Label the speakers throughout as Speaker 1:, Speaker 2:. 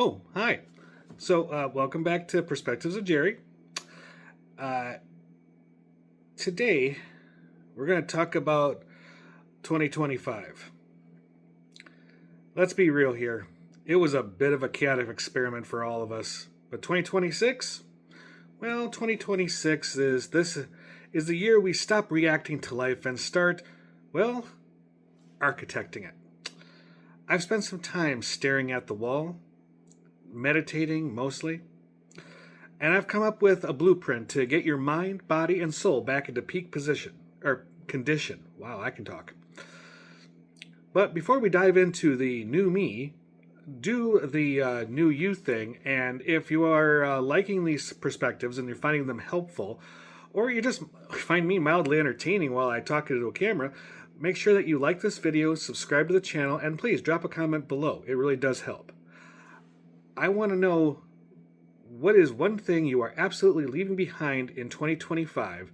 Speaker 1: Oh, hi. So, welcome back to Perspectives of Jerry. Uh, Today, we're going to talk about 2025. Let's be real here. It was a bit of a chaotic experiment for all of us. But 2026? Well, 2026 is the year we stop reacting to life and start, well, architecting it. I've spent some time staring at the wall, meditating mostly, and I've come up with a blueprint to get your mind, body, and soul back into peak position or condition. Wow, I can talk. But before we dive into the new me, do the new you thing. And if you are liking these perspectives and you're finding them helpful, or you just find me mildly entertaining while I talk into a camera, make sure that you like this video, subscribe to the channel, and please drop a comment below. It really does help. I want to know, what is one thing you are absolutely leaving behind in 2025?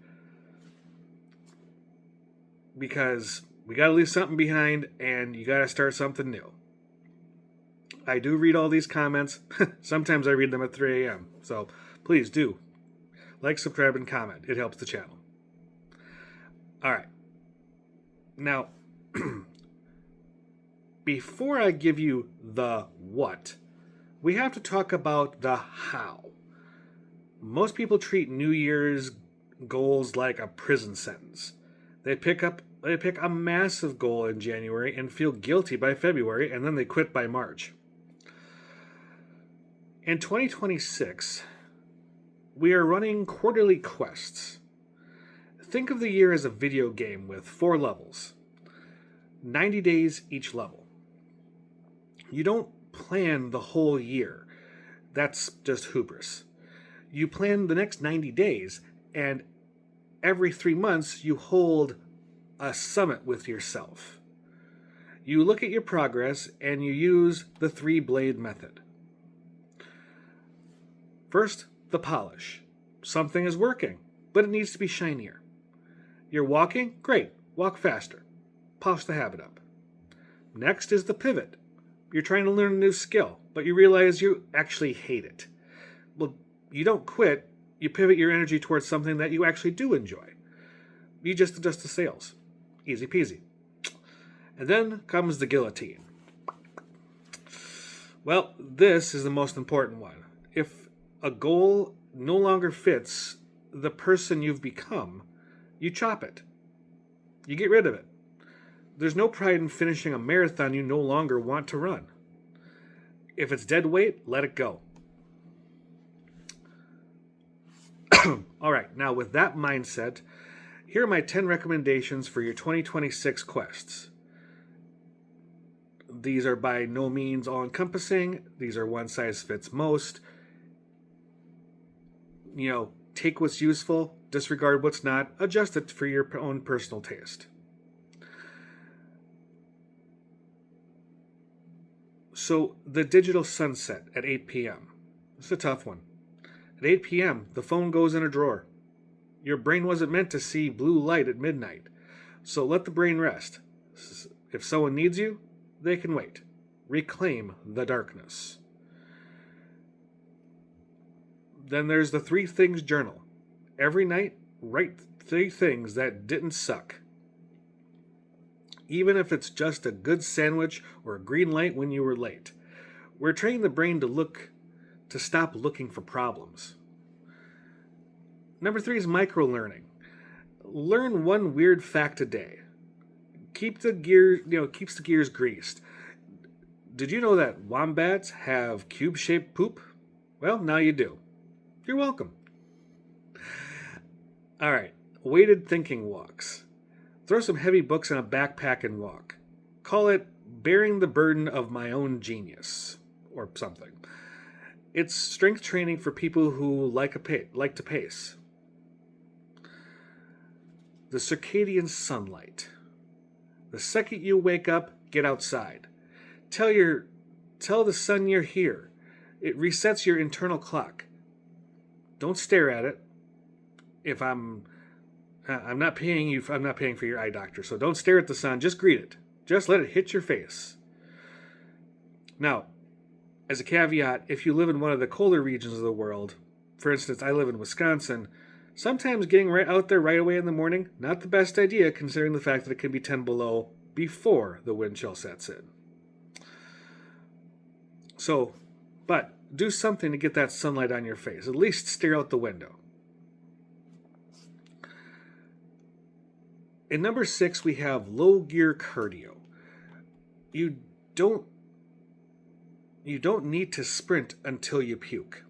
Speaker 1: Because we got to leave something behind and you got to start something new. I do read all these comments. Sometimes I read them at 3 a.m. So please do like, subscribe, and comment. It helps the channel. All right. Now, before I give you the what, we have to talk about the how. Most people treat New Year's goals like a prison sentence. They pick a massive goal in January and feel guilty by February, and then they quit by March. In 2026, we are running quarterly quests. Think of the year as a video game with 4 levels, 90 days each level. You don't plan the whole year. That's just hubris. You plan the next 90 days, and every 3 months you hold a summit with yourself. You look at your progress and you use the 3-blade method. First, the polish. Something is working, but it needs to be shinier. You're walking? Great. Walk faster. Polish the habit up. Next is the pivot. You're trying to learn a new skill, but you realize you actually hate it. Well, you don't quit. You pivot your energy towards something that you actually do enjoy. You just adjust the sails. Easy peasy. And then comes the guillotine. Well, this is the most important one. If a goal no longer fits the person you've become, you chop it. You get rid of it. There's no pride in finishing a marathon you no longer want to run. If it's dead weight, let it go. All right, now with that mindset, here are my 10 recommendations for your 2026 quests. These are by no means all-encompassing. These are one size fits most. Take what's useful, disregard what's not, adjust it for your own personal taste. So, the digital sunset at 8 p.m. It's a tough one. At 8 p.m., the phone goes in a drawer. Your brain wasn't meant to see blue light at midnight. So let the brain rest. If someone needs you, they can wait. Reclaim the darkness. Then there's the 3 things journal. Every night, write 3 things that didn't suck. Even if it's just a good sandwich or a green light when you were late. We're training the brain to stop looking for problems. Number 3 is micro-learning. Learn one weird fact a day. Keeps the gears greased. Did you know that wombats have cube-shaped poop? Well, now you do. You're welcome. All right, weighted thinking walks. Throw some heavy books in a backpack and walk. Call it bearing the burden of my own genius, or something. It's strength training for people who like to pace. The circadian sunlight. The second you wake up, get outside. Tell the sun you're here. It resets your internal clock. Don't stare at it. If I'm not paying for your eye doctor, so don't stare at the sun. Just greet it. Just let it hit your face. Now, As a caveat, if you live in one of the colder regions of the world, for instance, I live in Wisconsin, sometimes getting right out there right away in the morning, not the best idea considering the fact that it can be 10 below before the wind chill sets in. So, but do something to get that sunlight on your face. At least stare out the window. In number 6, we have low gear cardio. You don't need to sprint until you puke.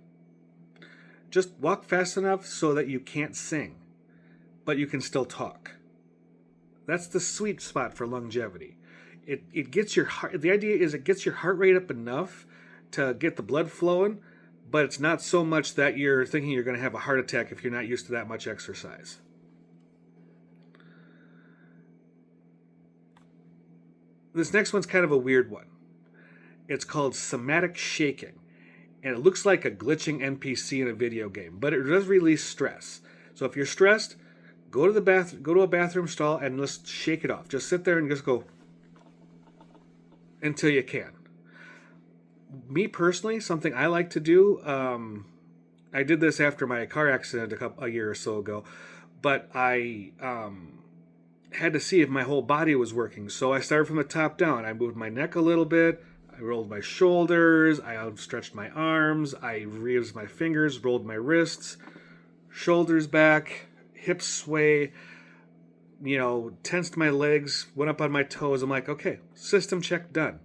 Speaker 1: Just walk fast enough so that you can't sing, but you can still talk. That's the sweet spot for longevity. It gets your heart. The idea is it gets your heart rate up enough to get the blood flowing, but it's not so much that you're thinking you're going to have a heart attack if you're not used to that much exercise. This next one's kind of a weird one. It's called Somatic shaking, and it looks like a glitching NPC in a video game, but it does release stress. So if you're stressed, go to a bathroom stall and just shake it off. Just sit there and just go until you can. Me personally, something I like to do, I did this after my car accident a year or so ago, but I had to see if my whole body was working. So I started from the top down. I moved my neck a little bit. I rolled my shoulders. I outstretched my arms. I raised my fingers, rolled my wrists, shoulders back, hips sway, tensed my legs, went up on my toes. I'm like, okay, system check done.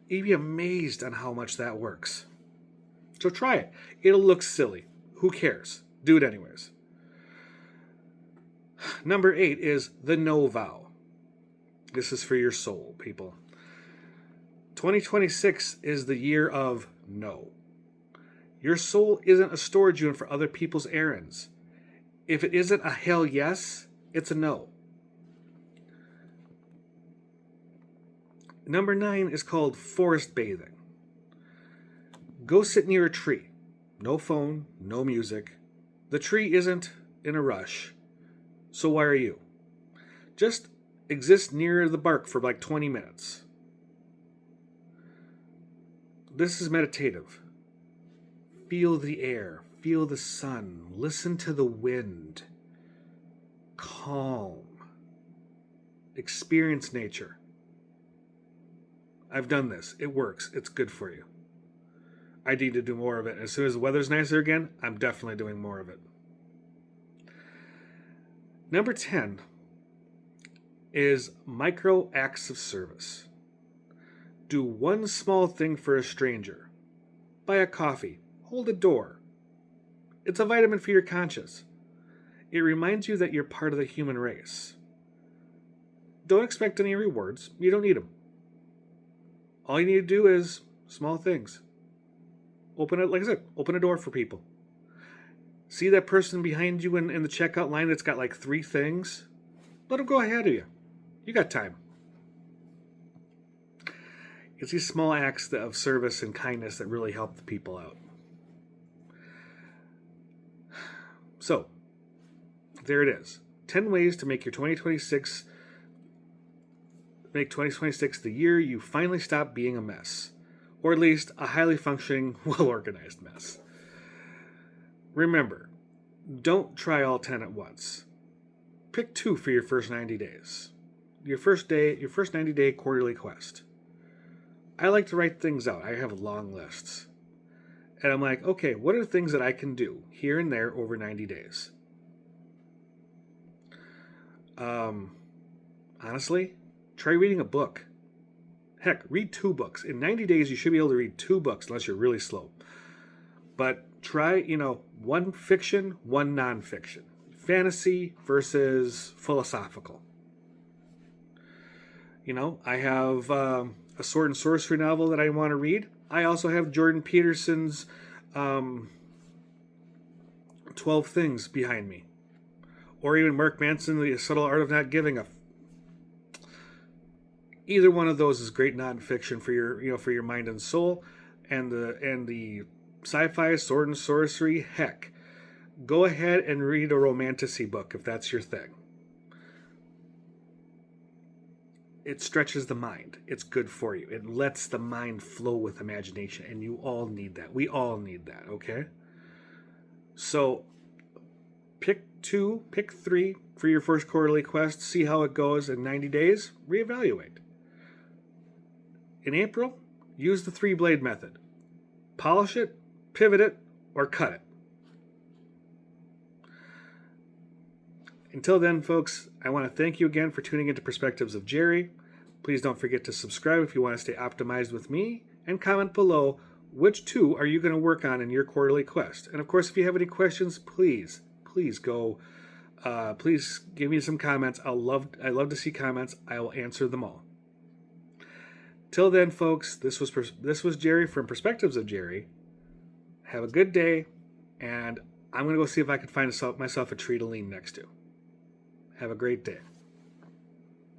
Speaker 1: You'd be amazed on how much that works. So try it. It'll look silly. Who cares? Do it anyways. Number 8 is the no vow. This is for your soul, people. 2026 is the year of no. Your soul isn't a storage unit for other people's errands. If it isn't a hell yes, it's a no. Number 9 is called forest bathing. Go sit near a tree. No phone, no music. The tree isn't in a rush. So why are you? Just exist near the bark for like 20 minutes. This is meditative. Feel the air. Feel the sun. Listen to the wind. Calm. Experience nature. I've done this. It works. It's good for you. I need to do more of it. As soon as the weather's nicer again, I'm definitely doing more of it. Number 10 is micro acts of service. Do one small thing for a stranger. Buy a coffee. Hold a door. It's a vitamin for your conscience. It reminds you that you're part of the human race. Don't expect any rewards. You don't need them. All you need to do is small things. Open it, like I said, open a door for people. See that person behind you in the checkout line that's got like 3 things? Let them go ahead of you. You got time. It's these small acts of service and kindness that really help the people out. So, there it is. 10 ways to make 2026 the year you finally stop being a mess. Or at least a highly functioning, well-organized mess. Remember, don't try all 10 at once. Pick 2 for your first 90 days. Your first 90-day quarterly quest. I like to write things out. I have long lists. And I'm like, okay, what are things that I can do here and there over 90 days? Honestly, try reading a book. Heck, read 2 books. In 90 days, you should be able to read 2 books unless you're really slow. But try, 1 fiction, 1 nonfiction. Fantasy versus philosophical. I have a sword and sorcery novel that I want to read. I also have Jordan Peterson's 12 Things behind me. Or even Mark Manson, The Subtle Art of Not Giving a Either one of those is great nonfiction for your mind and soul, and the sci-fi sword and sorcery. Heck, go ahead and read a romantasy book if that's your thing. it stretches the mind. It's good for you. It lets the mind flow with imagination, and you all need that. We all need that, okay? So pick 2, pick 3 for your first quarterly quest. See how it goes in 90 days. Reevaluate. In April, use the 3-blade method. Polish it, pivot it, or cut it. Until then, folks, I want to thank you again for tuning into Perspectives of Jerry. Please don't forget to subscribe if you want to stay optimized with me, and comment below which 2 are you going to work on in your quarterly quest. And of course, if you have any questions, please go. Please give me some comments. I love to see comments. I will answer them all. Till then, folks, this was Jerry from Perspectives of Jerry. Have a good day, and I'm going to go see if I can find myself a tree to lean next to. Have a great day.